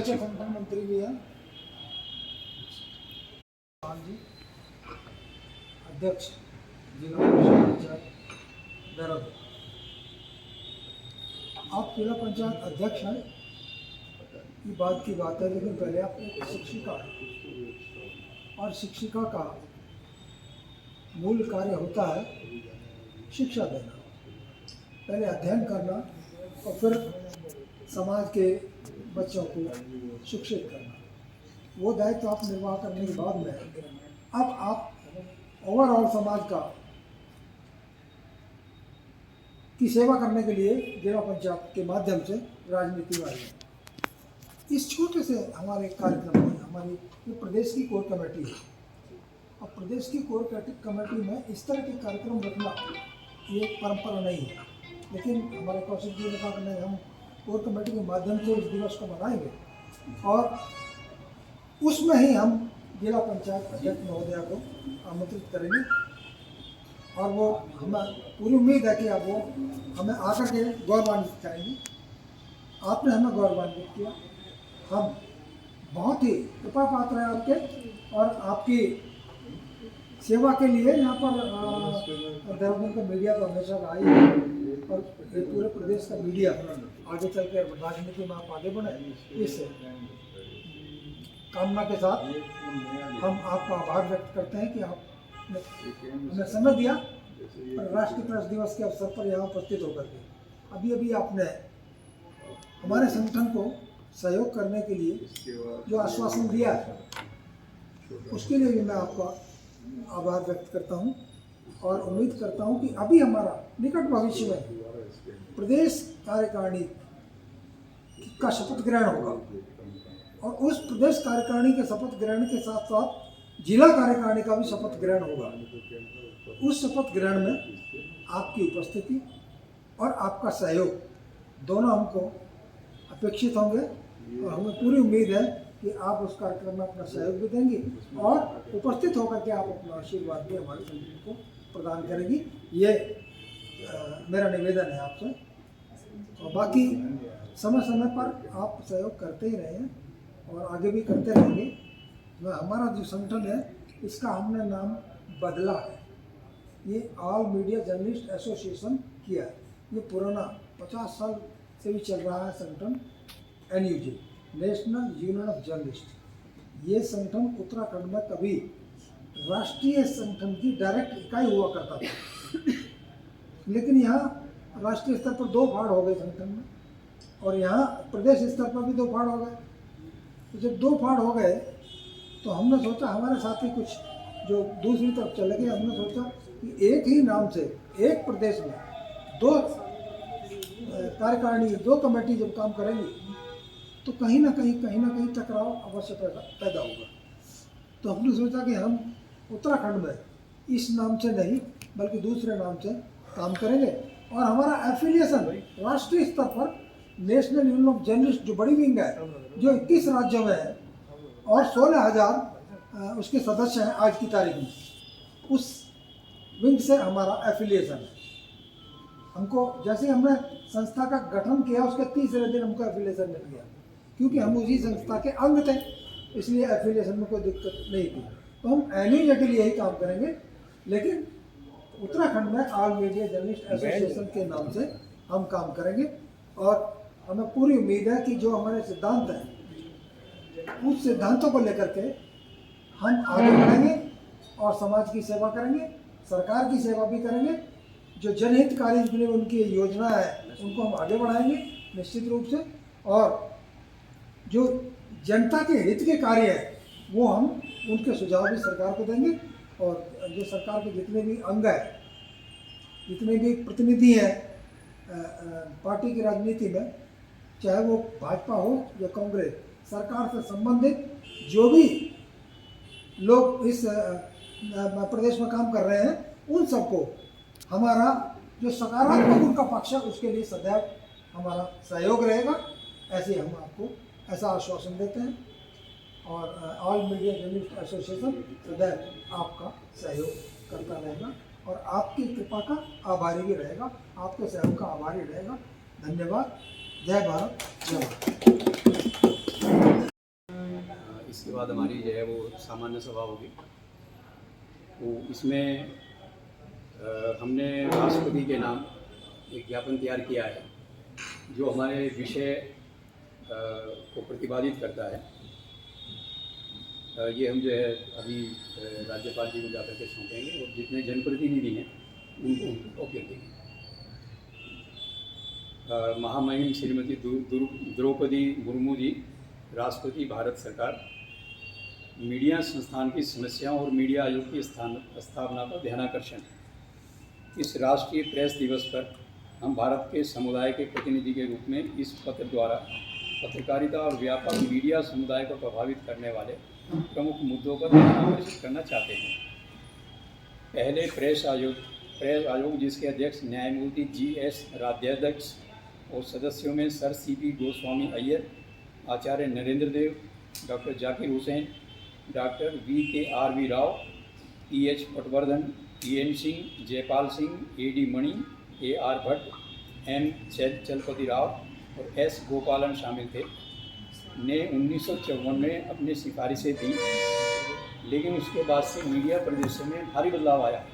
राज्य संगठन मंत्री भी हैं जी, अध्यक्ष जिला परिषद पंचायत देहरादून। आप जिला पंचायत अध्यक्ष हैं, ये बात की बात है, लेकिन पहले आप एक शिक्षिका हैं और शिक्षिका का मूल कार्य होता है शिक्षा देना, पहले अध्ययन करना और फिर समाज के बच्चों को शिक्षित करना। वो दायित्व आप निर्वाह करने के बाद में अब आप ओवरऑल समाज की सेवा करने के लिए जिला पंचायत के माध्यम से राजनीति में आए। इस छोटे से हमारे कार्यक्रम में हमारी ये प्रदेश की कोर कमेटी है और प्रदेश की कोर कमेटी में इस तरह के कार्यक्रम रखना ये परंपरा नहीं है, लेकिन हमारे कौशिक जी ने कहा कि हम कोर कमेटी के माध्यम से इस दिवस को मनाएंगे और उसमें ही हम जिला पंचायत अध्यक्ष महोदया को आमंत्रित करेंगे और वो हमें पूरी उम्मीद है कि अब वो हमें आकर के गौरवान्वित करेंगे। आपने हमें गौरवान्वित किया, हम बहुत ही कृपा पात्र हैं आपके और आपकी सेवा के लिए यहाँ पर देहरादून का मीडिया तो हमेशा आई है और ये पूरे प्रदेश का मीडिया आगे चल कर राजनीति में आप आगे बढ़े, इस कामना के साथ हम आपका आभार व्यक्त करते हैं कि आपने हमें समय दिया और राष्ट्रीय प्रेस दिवस के अवसर पर यहाँ उपस्थित होकर के अभी आपने हमारे संगठन को सहयोग करने के लिए जो आश्वासन दिया है उसके लिए भी मैं आपका आभार व्यक्त करता हूँ और उम्मीद करता हूँ कि अभी हमारा निकट भविष्य में प्रदेश कार्यकारिणी का शपथ ग्रहण होगा और उस प्रदेश कार्यकारिणी के शपथ ग्रहण के साथ साथ जिला कार्यकारिणी का भी शपथ ग्रहण होगा। उस शपथ ग्रहण में आपकी उपस्थिति और आपका सहयोग दोनों हमको अपेक्षित होंगे और हमें पूरी उम्मीद है कि आप उस कार्यक्रम में अपना सहयोग भी देंगे और उपस्थित होकर के आप अपना आशीर्वाद भी हमारे संगठन को प्रदान करेंगी। ये मेरा निवेदन है आपसे और बाकी समय समय पर आप सहयोग करते ही रहे हैं और आगे भी करते रहेंगे। हमारा जो संगठन है इसका हमने नाम बदला है, ये ऑल मीडिया जर्नलिस्ट एसोसिएशन किया है। ये पुराना 50 साल से भी चल रहा है संगठन NUJ, national union of journalist. ये संगठन उत्तराखंड में कभी राष्ट्रीय संगठन की डायरेक्ट इकाई हुआ करता था, लेकिन यहाँ राष्ट्रीय स्तर पर 2 फाड़ हो गए संगठन में और यहाँ प्रदेश स्तर पर भी 2 फाड़ हो गए। तो जब 2 फाड़ हो गए तो हमने सोचा, हमारे साथी कुछ जो दूसरी तरफ चले गए, हमने सोचा कि एक ही नाम से एक प्रदेश में 2 कार्यकारिणी 2 कमेटी जब काम करेंगी तो कहीं ना कहीं टकराव अवश्य पैदा होगा। तो हमने सोचा कि हम उत्तराखंड में इस नाम से नहीं बल्कि दूसरे नाम से काम करेंगे और हमारा एफिलिएशन राष्ट्रीय स्तर पर नेशनल यूनियन ऑफ जर्नलिस्ट जो बड़ी विंग है जो 21 राज्यों में है और 16,000 उसके सदस्य हैं आज की तारीख में, उस विंग से हमारा एफिलिएशन है। हमको जैसे हमने संस्था का गठन किया उसके तीसरे दिन हमको एफिलिएशन मिल गया, क्योंकि हम उसी संस्था के अंग थे, इसलिए एफिलिएशन में कोई दिक्कत नहीं थी। तो हम NUJ के लिए ही काम करेंगे, लेकिन उत्तराखंड में ऑल मीडिया जर्नलिस्ट एसोसिएशन के नाम से हम काम करेंगे और हमें पूरी उम्मीद है कि जो हमारे सिद्धांत हैं उस सिद्धांतों को लेकर के हम आगे बढ़ेंगे और समाज की सेवा करेंगे, सरकार की सेवा भी करेंगे। जो जनहितकारी जितनी उनकी योजना है उनको हम आगे बढ़ाएंगे निश्चित रूप से, और जो जनता के हित के कार्य हैं वो हम उनके सुझाव भी सरकार को देंगे और जो सरकार के जितने भी अंग हैं, जितने भी प्रतिनिधि हैं पार्टी की राजनीति में, चाहे वो भाजपा हो या कांग्रेस, सरकार से संबंधित जो भी लोग इस प्रदेश में काम कर रहे हैं, उन सबको हमारा जो सकारात्मक उनका पक्ष है उसके लिए सदैव हमारा सहयोग रहेगा। ऐसे हम आपको ऐसा आश्वासन देते हैं और ऑल मीडिया जर्नलिस्ट एसोसिएशन सदैव आपका सहयोग करता रहेगा और आपकी कृपा का आभारी भी रहेगा, आपके सहयोग का आभारी रहेगा। धन्यवाद। जय भारत, जय भारत। बाद हमारी जो है वो सामान्य सभा होगी। तो इसमें हमने राष्ट्रपति के नाम एक ज्ञापन तैयार किया है जो हमारे विषय को प्रतिपादित करता है। ये हम जो है अभी राज्यपाल जी को जाकर के सौंपेंगे और जितने जनप्रतिनिधि हैं उनको कॉपी देंगे। महामहिम श्रीमती द्रौपदी मुर्मू जी, राष्ट्रपति भारत सरकार, मीडिया संस्थान की समस्याओं और मीडिया आयोग की स्थापना पर ध्यानाकर्षण। इस राष्ट्रीय प्रेस दिवस पर हम भारत के समुदाय के प्रतिनिधि के रूप में इस पत्र द्वारा पत्रकारिता और व्यापक मीडिया समुदाय को प्रभावित करने वाले प्रमुख मुद्दों पर ध्यान आकर्षित करना चाहते हैं। पहले प्रेस आयोग जिसके अध्यक्ष न्यायमूर्ति GS राध्याध्यक्ष और सदस्यों में sir CP Goswami Iyer, Acharya Narendra Dev, doctor Zakir Hussain, doctor VKRV Rao, TH Patwardhan, TN Singh, Jaipal Singh, AD Mani, AR Bhatt, M Chalapati Rao और S गोपालन शामिल थे, ने 1954 में अपनी सिफारिशें दी, लेकिन उसके बाद से मीडिया परिदृश्य में भारी बदलाव आया है।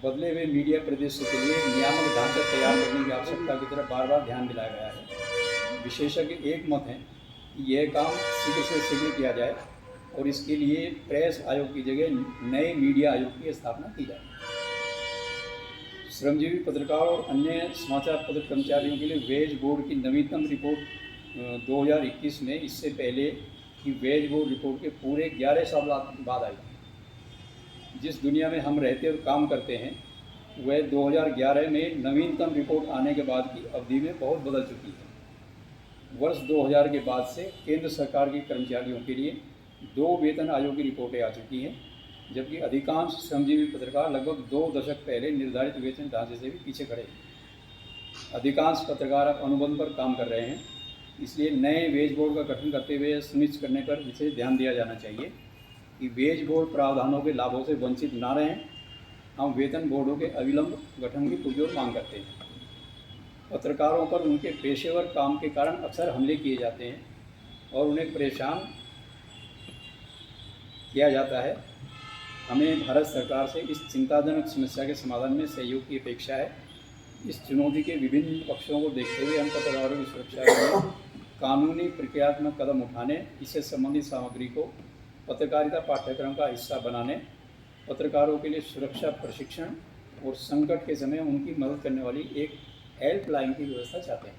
बदले हुए मीडिया परिदृश्य के लिए नियामक ढांचा तैयार करने की आवश्यकता की तरफ बार बार ध्यान दिलाया गया है। विशेषज्ञ एक मत हैं कि यह काम शीघ्र से शीघ्र किया जाए और इसके लिए प्रेस आयोग की जगह नए मीडिया आयोग की स्थापना की जाए। श्रमजीवी पत्रकार और अन्य समाचार पत्र कर्मचारियों के लिए वेज बोर्ड की नवीनतम रिपोर्ट 2021 में इससे पहले कि वेज बोर्ड रिपोर्ट के पूरे 11 साल बाद आई। जिस दुनिया में हम रहते और काम करते हैं वह 2011 में नवीनतम रिपोर्ट आने के बाद की अवधि में बहुत बदल चुकी है। वर्ष 2000 के बाद से केंद्र सरकार के कर्मचारियों के लिए 2 वेतन आयोग की रिपोर्टें आ चुकी हैं, जबकि अधिकांश श्रमजीवी पत्रकार लगभग 2 दशक पहले निर्धारित वेतन ढांचे से भी पीछे खड़े हैं। अधिकांश पत्रकार अब अनुबंध पर काम कर रहे हैं, इसलिए नए वेज बोर्ड का गठन करते हुए सुनिश्चित करने पर विशेष ध्यान दिया जाना चाहिए कि वेज बोर्ड प्रावधानों के लाभों से वंचित न रहें। हम वेतन बोर्डों के अविलंब गठन की पुरजोर मांग करते हैं। पत्रकारों पर उनके पेशेवर काम के कारण अक्सर हमले किए जाते हैं और उन्हें परेशान किया जाता है। हमें भारत सरकार से इस चिंताजनक समस्या के समाधान में सहयोग की अपेक्षा है। इस चुनौती के विभिन्न पक्षों को देखते हुए हम पत्रकारों की सुरक्षा के लिए कानूनी प्रक्रियात्मक कदम उठाने, इससे संबंधित सामग्री को पत्रकारिता पाठ्यक्रम का हिस्सा बनाने, पत्रकारों के लिए सुरक्षा प्रशिक्षण और संकट के समय उनकी मदद करने वाली एक हेल्पलाइन की व्यवस्था चाहते हैं।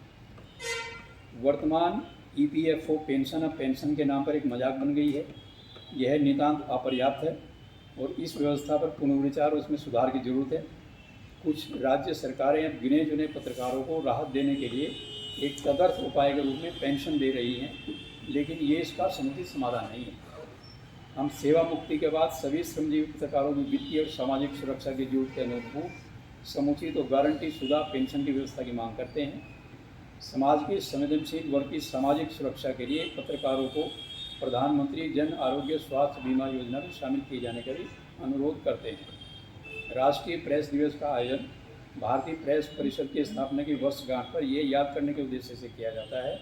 वर्तमान EPFO पेंशन अब पेंशन के नाम पर एक मजाक बन गई है। यह नितांत अपर्याप्त है और इस व्यवस्था पर पुनर्विचार और उसमें सुधार की जरूरत है। कुछ राज्य सरकारें अब गिने चुने पत्रकारों को राहत देने के लिए एक तदर्थ उपाय के रूप में पेंशन दे रही हैं, लेकिन ये इसका समुचित समाधान नहीं है। हम सेवा मुक्ति के बाद सभी श्रमजीवी पत्रकारों की वित्तीय और सामाजिक सुरक्षा की जरूरत के अनुरूप समुचित और गारंटी शुदा पेंशन की व्यवस्था की मांग करते हैं। समाज के संवेदनशील वर्ग की सामाजिक सुरक्षा के लिए पत्रकारों को प्रधानमंत्री जन आरोग्य स्वास्थ्य बीमा योजना में शामिल किए जाने का भी अनुरोध करते हैं। राष्ट्रीय प्रेस दिवस का आयोजन भारतीय प्रेस परिषद की स्थापना की वर्षगांठ पर यह याद करने के उद्देश्य से किया जाता है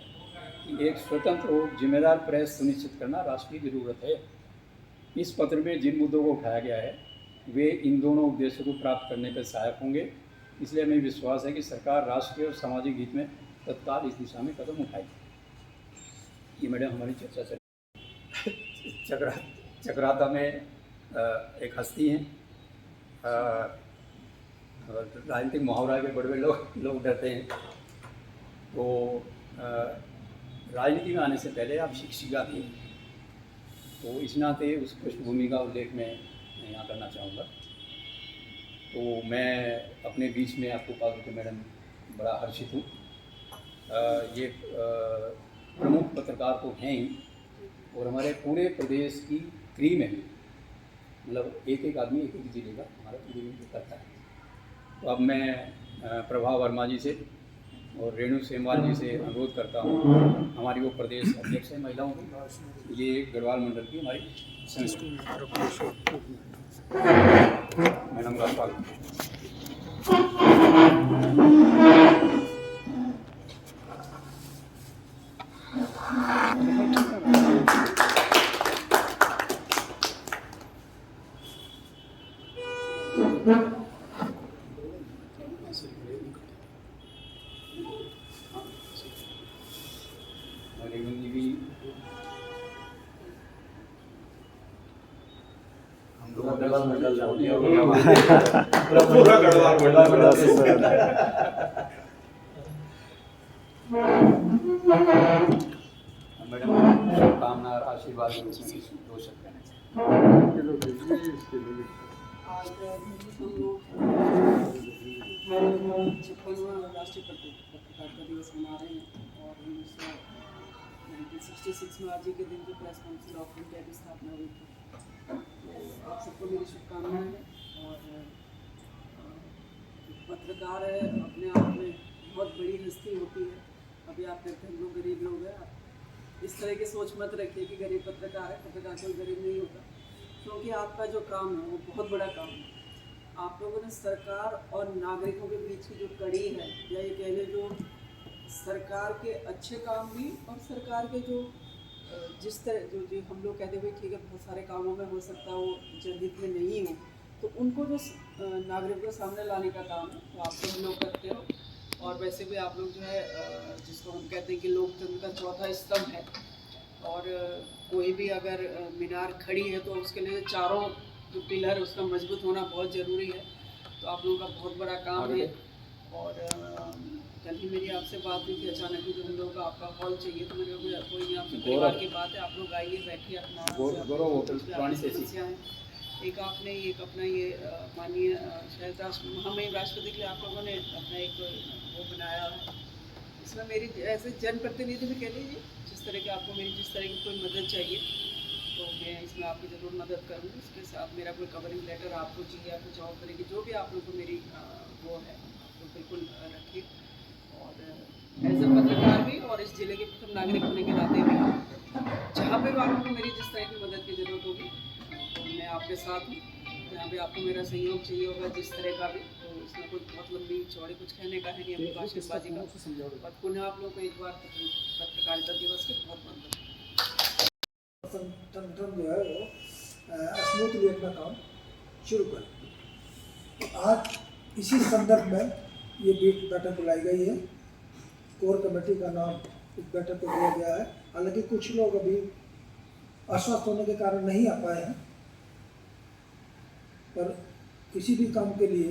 कि एक स्वतंत्र और जिम्मेदार प्रेस सुनिश्चित करना राष्ट्रीय जरूरत है। इस पत्र में जिन मुद्दों को उठाया गया है वे इन दोनों उद्देश्यों को प्राप्त करने पर सहायक होंगे। इसलिए हमें विश्वास है कि सरकार राष्ट्रीय और सामाजिक हित में तत्काल इस दिशा में कदम उठाएगी। ये मैडम हमारी चर्चा चल चक्राता में एक हस्ती हैं। राजनीतिक मुहावरा के बड़े बड़े लोग डरते हैं। तो राजनीति में आने से पहले आप शिक्षिका थी, तो इस नाते उस पृष्ठभूमि का उल्लेख मैं यहाँ करना चाहूँगा। तो मैं अपने बीच में आपको पा के मैडम बड़ा हर्षित हूँ। ये प्रमुख पत्रकार तो हैं ही और हमारे पूरे प्रदेश की क्रीम है, मतलब एक एक आदमी एक एक जिले का हमारा क्रीम करता है। तो अब मैं प्रभा वर्मा जी से और रेणु सेमवाल जी से अनुरोध करता हूँ, हमारी वो प्रदेश अध्यक्ष है महिलाओं की, ये गढ़वाल मंडल की हमारी मैडम का स्वागत। पूरा गढ़वाल मंडल मैडम शुभकामना और आशीर्वाद के रूप में कुछ 2 शब्द कहना चाहिए। आज हम लोग 56वां राष्ट्रीय पत्रकारिता दिवस मना रहे हैं और 1966 में आज ही के दिन जो प्रेस काउंसिल ऑफ इंडिया की स्थापना हुई थी, तो आप सबको मेरी शुभकामनाएं हैं। और पत्रकार है अपने आप में बहुत बड़ी हस्ती होती है। अभी आप कहते हैं हम लोग गरीब लोग हैं, आप इस तरह की सोच मत रखिए कि गरीब पत्रकार है, पत्रकार कोई गरीब नहीं होता, क्योंकि आपका जो काम है वो बहुत बड़ा काम है। आप लोगों ने सरकार और नागरिकों के बीच की जो कड़ी है, या ये कह लें जो सरकार के अच्छे काम भी और सरकार के जो जिस तरह जो हम लोग कहते हुए ठीक है बहुत सारे कामों में हो सकता है वो जनहित में नहीं हो, तो उनको जो नागरिकों के सामने लाने का काम है वो आप सब लोग करते हो। और वैसे भी आप लोग जो है जिसको हम कहते हैं कि लोकतंत्र का चौथा स्तंभ है, और कोई भी अगर मीनार खड़ी है तो उसके लिए चारों जो पिलर उसका मजबूत होना बहुत ज़रूरी है। तो आप लोगों का बहुत बड़ा काम है। और कल ही मेरी आपसे बात हुई थी अचानक ही, जो हम लोगों का आपका हॉल चाहिए, तो मेरे को कोई नहीं, आपके परिवार की बात है, आप लोग आइए बैठिए अपना समस्या है। एक आपने एक अपना ये माननीय शायद महामहिम राष्ट्रपति के लिए आप लोगों ने अपना एक वो बनाया है, इसमें मेरी ऐसे जनप्रतिनिधि भी कह लीजिए, जिस तरह की आपको मेरी जिस तरह की कोई मदद चाहिए तो मैं इसमें आपकी ज़रूर मदद करूँगी। इसके साथ मेरा कोई कवरिंग लेटर आपको चाहिए या कुछ और तरह की जो भी आप लोग को मेरी वो है तो बिल्कुल रखिए। और एज ए पत्रकार भी और इस ज़िले के प्रथम नागरिक होने के नाते भी जहाँ पे भी आप लोग को मेरी जिस तरह की मदद की ज़रूरत होगी तो मैं आपके साथ हूँ। जहाँ भी आपको मेरा सहयोग चाहिए होगा जिस तरह का भी, तो इसमें कोई बहुत लंबी चौड़ी कुछ कहने का है नहीं, अपनी भाषणबाजी का। बट पुनः आप लोग को एक बार पत्रकारिता दिवस के बहुत बहुत संगठन जो है वो स्मूथली अपना काम शुरू कर। तो आज इसी संदर्भ में ये बैठक बुलाई गई है। कोर कमेटी का नाम इस बैठक को दिया गया है। हालांकि कुछ लोग अभी अस्वस्थ होने के कारण नहीं आ पाए हैं, पर किसी भी काम के लिए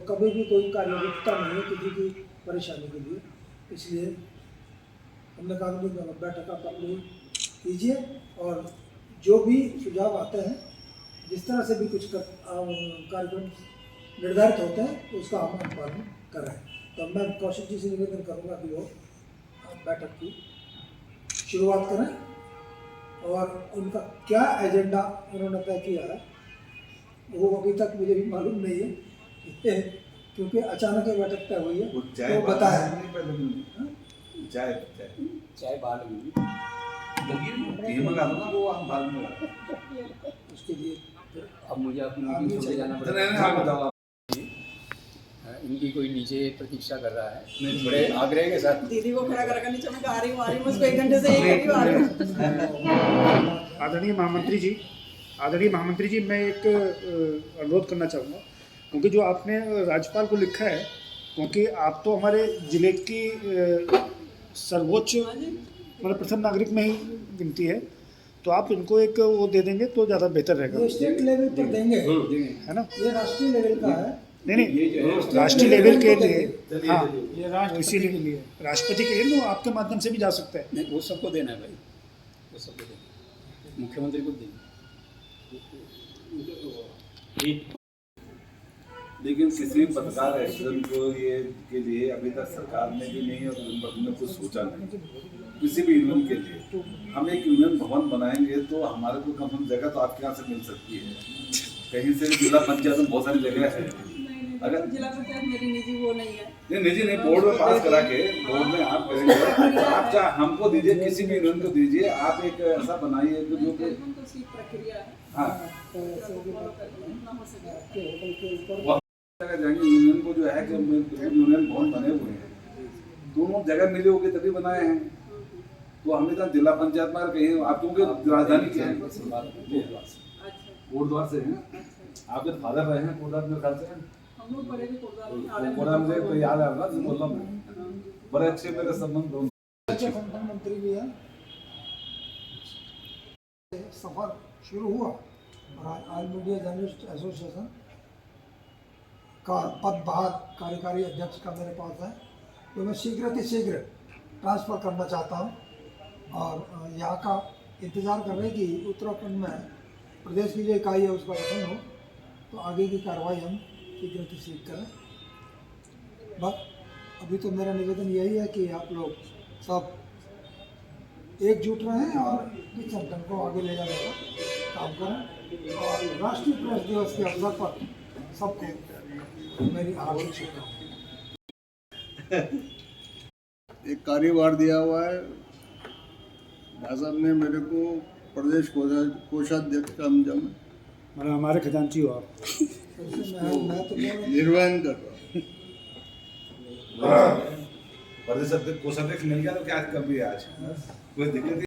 कभी भी कोई कार्य रुकता नहीं है किसी की परेशानी के लिए। इसलिए हमने कहा कि बैठक आप अपनी कीजिए और जो भी सुझाव आते हैं, जिस तरह से भी कुछ कार्यक्रम निर्धारित होते हैं तो उसका हम पालन करें। तो मैं कौशिक जी से निवेदन करूँगा कि वो बैठक की शुरुआत करें और उनका क्या एजेंडा उन्होंने तय किया है वो अभी तक मुझे भी मालूम नहीं है क्योंकि अचानक ये बैठक तय हुई है तो बताया। चाय बाल उसके लिए अब मुझे अपनी मीटिंग छोड़ जाना पड़ेगा। इनकी कोई नीचे प्रतीक्षा कर रहा है बड़े आग्रह के साथ। दीदी को खड़ा कर नीचे मैं आ रही हूँ उसको 1 घंटे से यही आ रही हूँ। आदरणीय महामंत्री जी मैं एक अनुरोध करना चाहूँगा, क्योंकि जो आपने राज्यपाल को लिखा है, क्योंकि आप तो हमारे ज़िले की सर्वोच्च मतलब प्रथम नागरिक में ही गिनती है, तो आप इनको एक वो दे देंगे तो ज़्यादा बेहतर रहेगा। ये स्टेट लेवल पर देंगे है ना, ये राष्ट्रीय लेवल का है। नहीं राष्ट्रीय लेवल के लिए, हाँ ये इसीलिए राष्ट्रपति के लिए आपके माध्यम से भी जा सकता है। नहीं वो सबको देना है भाई, वो सबको देना, मुख्यमंत्री को देना। लेकिन किसी पत्रकार एक्सीडेंट को ये के लिए अभी तक सरकार ने भी नहीं और उन्होंने कुछ सोचा नहीं। किसी भी यूनियन के लिए हम एक यूनियन भवन बनाएंगे तो हमारे को कम से कम जगह तो आपके यहाँ से मिल सकती है, कहीं से जिला पंचायत में बहुत सारी जगह है। अगर जिला पंचायत मेरी निजी वो नहीं है, नहीं निजी नहीं, बोर्ड में पास करा के बोर्ड में आप करेंगे, आप चाहे हमको दीजिए, किसी भी यूनियन को दीजिए, आप एक ऐसा बनाइए जो प्रक्रिया है। हाँ होटल जाएंगे यूनियन को जो है कि यूनियन भवन बने हुए हैं, दोनों जगह मिली होगी तभी बनाए हैं। तो हमें तो जिला पंचायत में कहीं आप क्योंकि राजधानी क्या है कोटद्वार से हैं, आपके फादर रहे हैं कोटद्वार में ख्याल से हम लोग बड़े भी कोटद्वार कोटद्वार मुझे तो याद आ रहा है बोल रहा हूँ, बड़े अच्छे मेरे संबंध मंत्री भी हैं। सफर शुरू हुआ और ऑल मीडिया जर्नलिस्ट एसोसिएशन का पदभार कार्यकारी अध्यक्ष का मेरे पास है, तो मैं शीघ्र ट्रांसफ़र करना चाहता हूँ। और यहाँ का इंतज़ार कर रहे हैं कि उत्तराखंड में प्रदेश की जो इकाई है उसका गठन हो, तो आगे की कार्रवाई हम शीघ्र करें। बस अभी तो मेरा निवेदन यही है कि आप लोग सब एकजुट रहें और इस संगठन को आगे ले जाने का काम करें। और राष्ट्रीय प्रेस दिवस के अवसर पर सबको मेरी हार्दिक शुभकामनाएं। एक कार्यभार दिया हुआ है भाई साहब ने मेरे को, प्रदेश कोषाध्यक्ष का अंजाम मतलब हमारे खजांची हो आप। मैं तो निर्वहन कर रहा हूँ। प्रदेश अध्यक्ष कोषाध्यक्ष मिल गया तो क्या कभी आज कोई दिक्कत